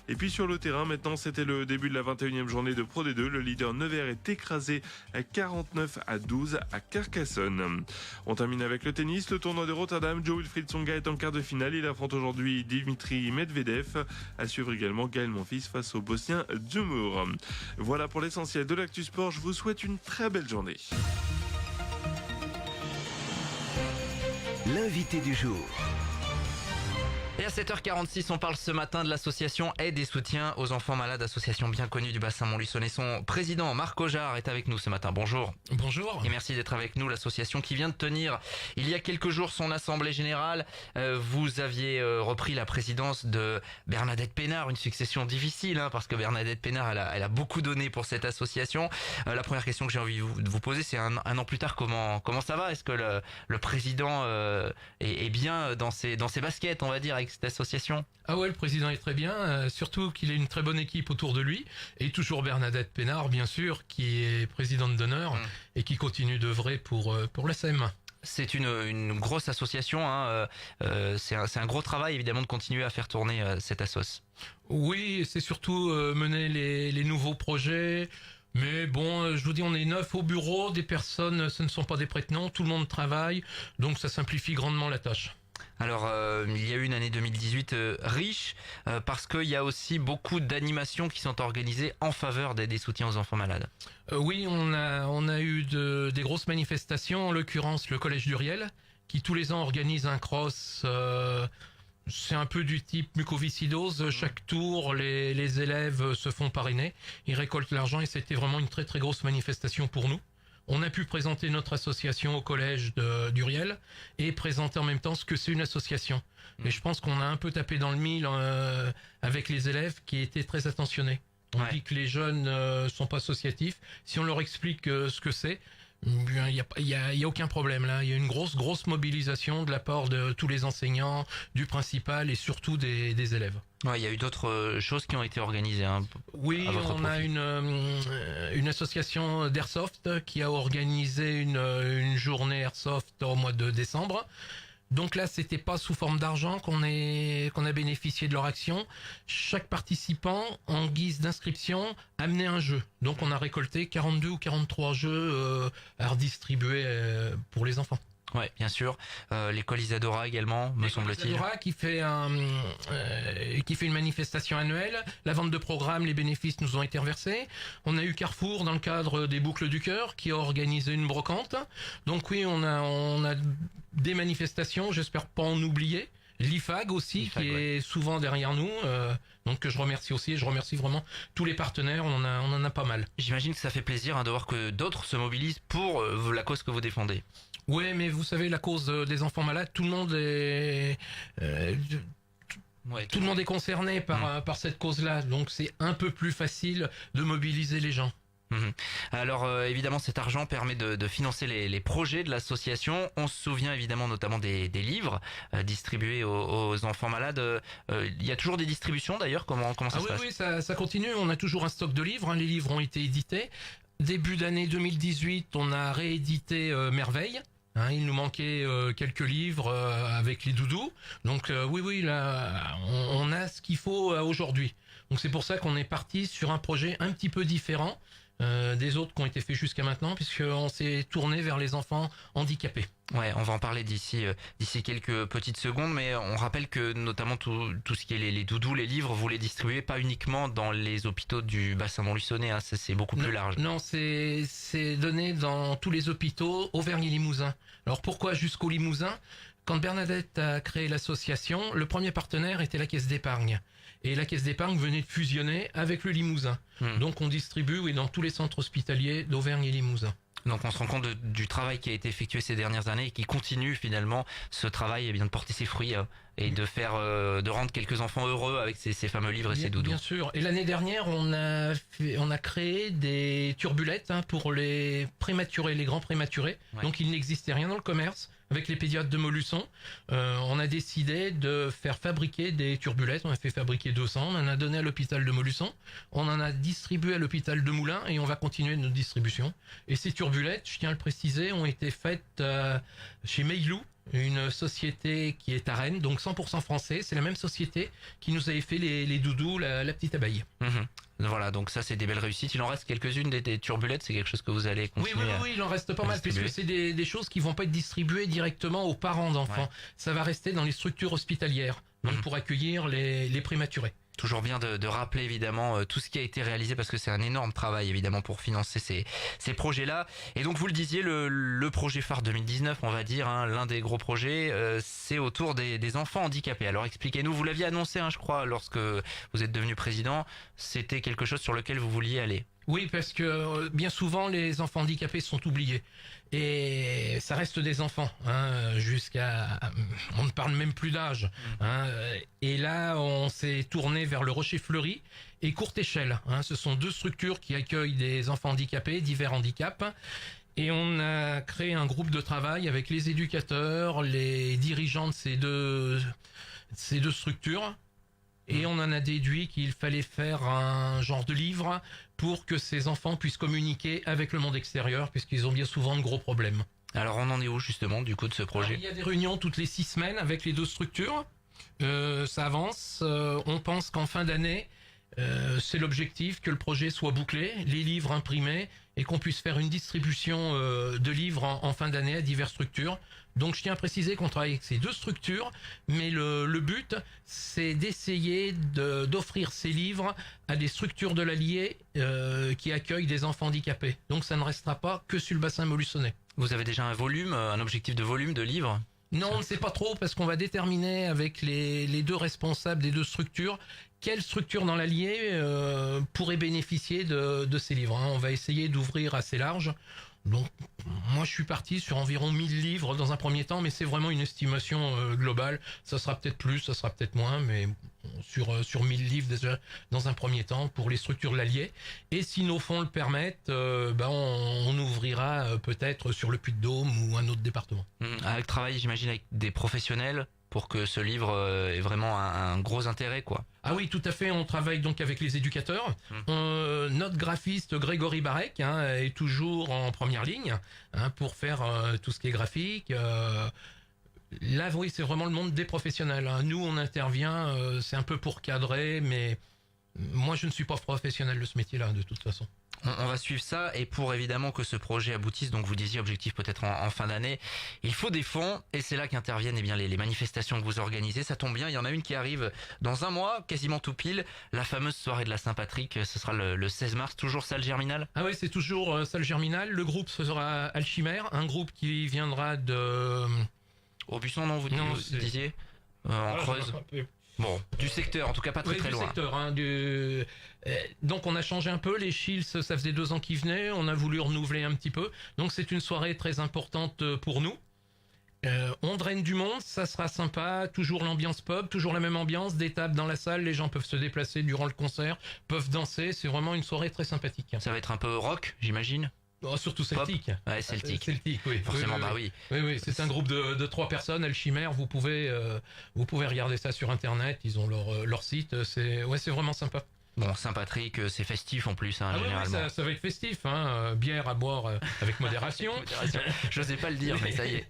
Et puis sur le terrain, maintenant, c'était le début de la 21e journée de Pro D2. Le leader Nevers est écrasé à 49-12 à Carcassonne. On termine avec le tennis. Le tournoi de Rotterdam, Jo-Wilfried Tsonga est en quart de finale. Il affronte aujourd'hui Dimitri Medvedev. À suivre également Gaël Monfils face au Bosnien Djumur. Voilà pour l'essentiel de l'actu sport. Je vous souhaite une très belle journée. L'invité du jour. Et à 7h46, on parle ce matin de l'association Aide et Soutien aux enfants malades, association bien connue du bassin Montluçonné. Son président, Marc Ojard, est avec nous ce matin. Bonjour. Bonjour. Et merci d'être avec nous. L'association qui vient de tenir il y a quelques jours son assemblée générale. Vous aviez repris la présidence de Bernadette Pénard, une succession difficile, parce que Bernadette Pénard, elle a beaucoup donné pour cette association. La première question que j'ai envie de vous poser, c'est un an plus tard, comment ça va? Est-ce que le président est bien dans ses baskets, on va dire, avec cette association? Ah ouais, le président est très bien, surtout qu'il a une très bonne équipe autour de lui, et toujours Bernadette Pénard, bien sûr, qui est présidente d'honneur et qui continue d'œuvrer pour la SEM. C'est une grosse association, c'est un gros travail évidemment de continuer à faire tourner cette assoce. Oui, c'est surtout mener les nouveaux projets. Mais bon, je vous dis, on est 9 au bureau, des personnes, ce ne sont pas des prête-noms, tout le monde travaille, donc ça simplifie grandement la tâche. Alors, il y a eu une année 2018 riche parce qu'il y a aussi beaucoup d'animations qui sont organisées en faveur des soutiens aux enfants malades. Oui, on a eu des grosses manifestations, en l'occurrence le Collège d'Uriel, qui tous les ans organise un cross. C'est un peu du type mucoviscidose. Chaque tour, les élèves se font parrainer, ils récoltent l'argent et c'était vraiment une très très grosse manifestation pour nous. On a pu présenter notre association au collège d'Uriel et présenter en même temps ce que c'est une association. Et je pense qu'on a un peu tapé dans le mille avec les élèves qui étaient très attentionnés. On dit que les jeunes sont pas associatifs. Si on leur explique ce que c'est, il y a aucun problème là. Il y a une grosse mobilisation de la part de tous les enseignants, du principal et surtout des élèves. Ouais, il y a eu d'autres choses qui ont été organisées. Oui, on a une association d'Airsoft qui a organisé une journée Airsoft au mois de décembre. Donc là, c'était pas sous forme d'argent qu'on a bénéficié de leur action. Chaque participant, en guise d'inscription, amenait un jeu. Donc on a récolté 42 ou 43 jeux à redistribuer pour les enfants. Ouais, bien sûr. L'école Isadora également, me semble-t-il. Isadora qui fait une manifestation annuelle. La vente de programmes, les bénéfices nous ont été reversés. On a eu Carrefour dans le cadre des Boucles du Cœur qui a organisé une brocante. Donc oui, on a des manifestations, j'espère pas en oublier. L'IFAG aussi, qui est souvent derrière nous, donc que je remercie aussi, et je remercie vraiment tous les partenaires, on en a pas mal. J'imagine que ça fait plaisir de voir que d'autres se mobilisent pour la cause que vous défendez. Ouais, mais vous savez, la cause des enfants malades, tout le monde est... tout le monde est concerné par cette cause-là, donc c'est un peu plus facile de mobiliser les gens. Alors évidemment cet argent permet de financer les projets de l'association. On se souvient évidemment notamment des livres distribués aux enfants malades. Il y a toujours des distributions d'ailleurs, comment ça se passe? Oui, ça continue, on a toujours un stock de livres, les livres ont été édités. Début d'année 2018, on a réédité Merveille. Il nous manquait quelques livres avec les doudous. Donc oui, là, on a ce qu'il faut aujourd'hui. Donc c'est pour ça qu'on est parti sur un projet un petit peu différent des autres qui ont été faits jusqu'à maintenant, puisqu'on s'est tourné vers les enfants handicapés. Ouais, on va en parler d'ici quelques petites secondes, mais on rappelle que notamment tout ce qui est les doudous, les livres, vous les distribuez pas uniquement dans les hôpitaux du bassin Montluçonné, c'est beaucoup plus large. Non, c'est donné dans tous les hôpitaux Auvergne et Limousin. Alors pourquoi jusqu'au Limousin? Quand Bernadette a créé l'association, le premier partenaire était la Caisse d'épargne. Et la Caisse d'épargne venait de fusionner avec le Limousin. Donc on distribue dans tous les centres hospitaliers d'Auvergne et Limousin. Donc on se rend compte du travail qui a été effectué ces dernières années et qui continue finalement ce travail de porter ses fruits et de rendre quelques enfants heureux avec ces fameux livres et ces doudous. Bien sûr. Et l'année dernière, on a créé des turbulettes pour les prématurés, les grands prématurés. Ouais. Donc il n'existait rien dans le commerce. Avec les pédiatres de Montluçon, on a décidé de faire fabriquer des turbulettes. On a fait fabriquer 200. On en a donné à l'hôpital de Montluçon. On en a distribué à l'hôpital de Moulins et on va continuer notre distribution. Et ces turbulettes, je tiens à le préciser, ont été faites chez Meilou, une société qui est à Rennes, donc 100% français. C'est la même société qui nous avait fait les doudous, la petite abeille. Voilà, donc ça c'est des belles réussites. Il en reste quelques-unes des turbulettes, c'est quelque chose que vous allez continuer Oui, il en reste pas mal, puisque c'est des choses qui vont pas être distribuées directement aux parents d'enfants. Ouais. Ça va rester dans les structures hospitalières, donc pour accueillir les prématurés. Toujours bien de rappeler évidemment tout ce qui a été réalisé parce que c'est un énorme travail évidemment pour financer ces projets-là. Et donc vous le disiez, le projet phare 2019, on va dire, hein, l'un des gros projets, c'est autour des enfants handicapés. Alors expliquez-nous, vous l'aviez annoncé, hein, je crois, lorsque vous êtes devenu président, c'était quelque chose sur lequel vous vouliez aller. Oui, parce que bien souvent les enfants handicapés sont oubliés. Et ça reste des enfants, hein, on ne parle même plus d'âge. Hein, et là, on s'est tourné vers le Rocher Fleuri et Courte Échelle. Hein, ce sont deux structures qui accueillent des enfants handicapés, divers handicaps. Et on a créé un groupe de travail avec les éducateurs, les dirigeants de ces deux structures. Et on en a déduit qu'il fallait faire un genre de livre pour que ces enfants puissent communiquer avec le monde extérieur, puisqu'ils ont bien souvent de gros problèmes. Alors on en est où justement du coup de ce projet ? Alors, il y a des réunions toutes les 6 semaines avec les deux structures. Ça avance. On pense qu'en fin d'année, c'est l'objectif que le projet soit bouclé, les livres imprimés, et qu'on puisse faire une distribution de livres en fin d'année à diverses structures. Donc je tiens à préciser qu'on travaille avec ces deux structures, mais le but, c'est d'essayer d'offrir ces livres à des structures de l'Allier qui accueillent des enfants handicapés. Donc ça ne restera pas que sur le bassin molusonnais. Vous avez déjà un objectif de volume de livres ? Non, on ne sait pas trop parce qu'on va déterminer avec les deux responsables des deux structures quelle structure dans l'Allier pourrait bénéficier de ces livres. Hein. On va essayer d'ouvrir assez large. Donc, moi, je suis parti sur environ 1000 livres dans un premier temps, mais c'est vraiment une estimation globale. Ça sera peut-être plus, ça sera peut-être moins, mais sur 1000 livres déjà dans un premier temps pour les structures de l'Allier. Et si nos fonds le permettent, on ouvrira peut-être sur le Puy-de-Dôme ou un autre département. Avec travail, j'imagine, avec des professionnels pour que ce livre ait vraiment un gros intérêt, quoi. Ah oui, tout à fait. On travaille donc avec les éducateurs. Notre graphiste Grégory Barek est toujours en première ligne pour faire tout ce qui est graphique. Là, oui, c'est vraiment le monde des professionnels. Nous, on intervient, c'est un peu pour cadrer, mais moi, je ne suis pas professionnel de ce métier-là, de toute façon. On va suivre ça, et pour évidemment que ce projet aboutisse, donc vous disiez objectif peut-être en fin d'année, il faut des fonds, et c'est là qu'interviennent les manifestations que vous organisez. Ça tombe bien, il y en a une qui arrive dans un mois, quasiment tout pile, la fameuse soirée de la Saint-Patrick. Ce sera le 16 mars, toujours salle Germinal. Ah oui, c'est toujours salle Germinal. Le groupe sera Alchimère, un groupe qui viendra de... Aubusson, non, vous disiez en Creuse. Bon, du secteur, en tout cas pas très loin. Du secteur, donc on a changé un peu, les Shields, ça faisait 2 ans qu'ils venaient, on a voulu renouveler un petit peu, donc c'est une soirée très importante pour nous. On draine du monde, ça sera sympa, toujours l'ambiance pub, toujours la même ambiance, des tables dans la salle, les gens peuvent se déplacer durant le concert, peuvent danser, c'est vraiment une soirée très sympathique. Ça va être un peu rock, j'imagine ? Oh, surtout celtique. Ouais, celtique. Celtique, oui. Forcément, oui. Oui, c'est un groupe de 3 personnes, Alchimère, vous pouvez regarder ça sur internet, ils ont leur site, c'est vraiment sympa. Bon, Saint-Patrick, c'est festif en plus, généralement. Oui, ça va être festif, bière à boire avec modération. J'osais pas le dire, mais ça y est.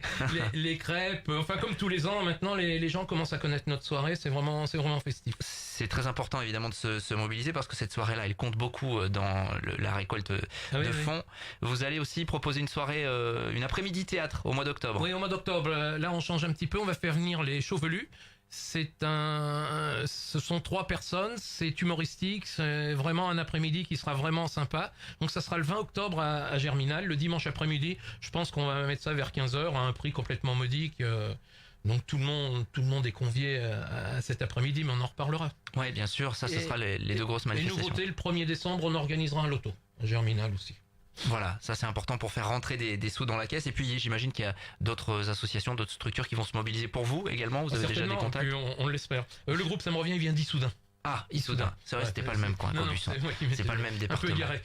les crêpes, enfin comme tous les ans, maintenant les gens commencent à connaître notre soirée, c'est vraiment festif. C'est très important évidemment de se mobiliser parce que cette soirée-là, elle compte beaucoup dans la récolte de fonds. Vous allez aussi proposer une soirée, une après-midi théâtre au mois d'octobre. Oui, au mois d'octobre. Là, on change un petit peu, on va faire venir les Chauvelus. Ce sont 3 personnes, c'est humoristique, c'est vraiment un après-midi qui sera vraiment sympa. Donc ça sera le 20 octobre à Germinal, le dimanche après-midi. Je pense qu'on va mettre ça vers 15h à un prix complètement modique. Donc tout le monde est convié à cet après-midi, mais on en reparlera. Oui, bien sûr, ça ce sera les 2 grosses manifestations. Et nouveauté, le 1er décembre, on organisera un loto à Germinal aussi. Voilà, ça c'est important pour faire rentrer des sous dans la caisse. Et puis j'imagine qu'il y a d'autres associations, d'autres structures qui vont se mobiliser pour vous également. Vous avez déjà des contacts ? On l'espère. Le groupe, ça me revient, il vient d'Issoudun. Ah, Issoudun. C'est vrai, c'était pas le même coin qu'Aubusson. C'est pas le même département. Un peu égaré.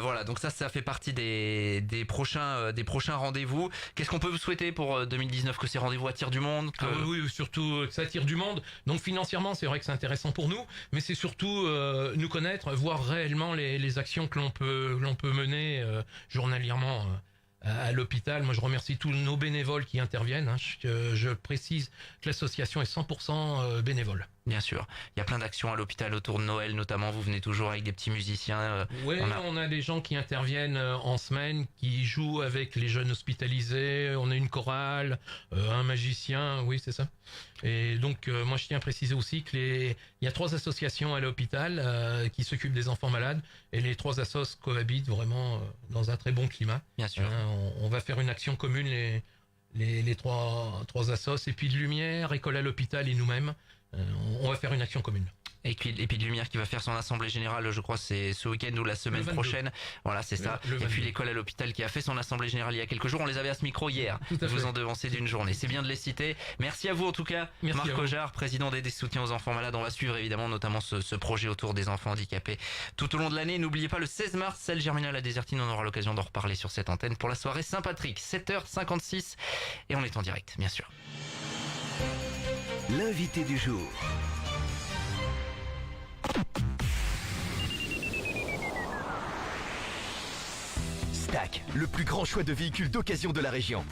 Voilà, donc ça fait partie des prochains rendez-vous. Qu'est-ce qu'on peut vous souhaiter pour 2019 ? Que ces rendez-vous attirent du monde ? Oui, surtout que ça attire du monde. Donc financièrement, c'est vrai que c'est intéressant pour nous, mais c'est surtout nous connaître, voir réellement les actions que l'on peut mener journalièrement à l'hôpital. Moi, je remercie tous nos bénévoles qui interviennent. Hein. Je précise que l'association est 100% bénévole. Bien sûr. Il y a plein d'actions à l'hôpital autour de Noël, notamment. Vous venez toujours avec des petits musiciens. Oui, on a des gens qui interviennent en semaine, qui jouent avec les jeunes hospitalisés. On a une chorale, un magicien, oui, c'est ça. Et donc, moi, je tiens à préciser aussi il y a 3 associations à l'hôpital qui s'occupent des enfants malades, et les 3 assos cohabitent vraiment dans un très bon climat. Bien sûr. On va faire une action commune, les trois assos, et puis de Lumière, École à l'hôpital et nous-mêmes. On va faire une action commune. Et puis de Lumière qui va faire son assemblée générale, je crois c'est ce week-end ou la semaine prochaine. Voilà, c'est ça. Et puis l'école à l'hôpital qui a fait son assemblée générale il y a quelques jours. On les avait à ce micro hier. Vous en devancez d'une journée. C'est bien de les citer. Merci à vous en tout cas. Merci Marc Ojard, président des soutiens aux enfants malades. On va suivre évidemment notamment ce projet autour des enfants handicapés tout au long de l'année. N'oubliez pas le 16 mars, salle Germinal à Désertine. On aura l'occasion d'en reparler sur cette antenne pour la soirée Saint-Patrick. 7h56 et on est en direct, bien sûr. L'invité du jour. Stack, le plus grand choix de véhicules d'occasion de la région.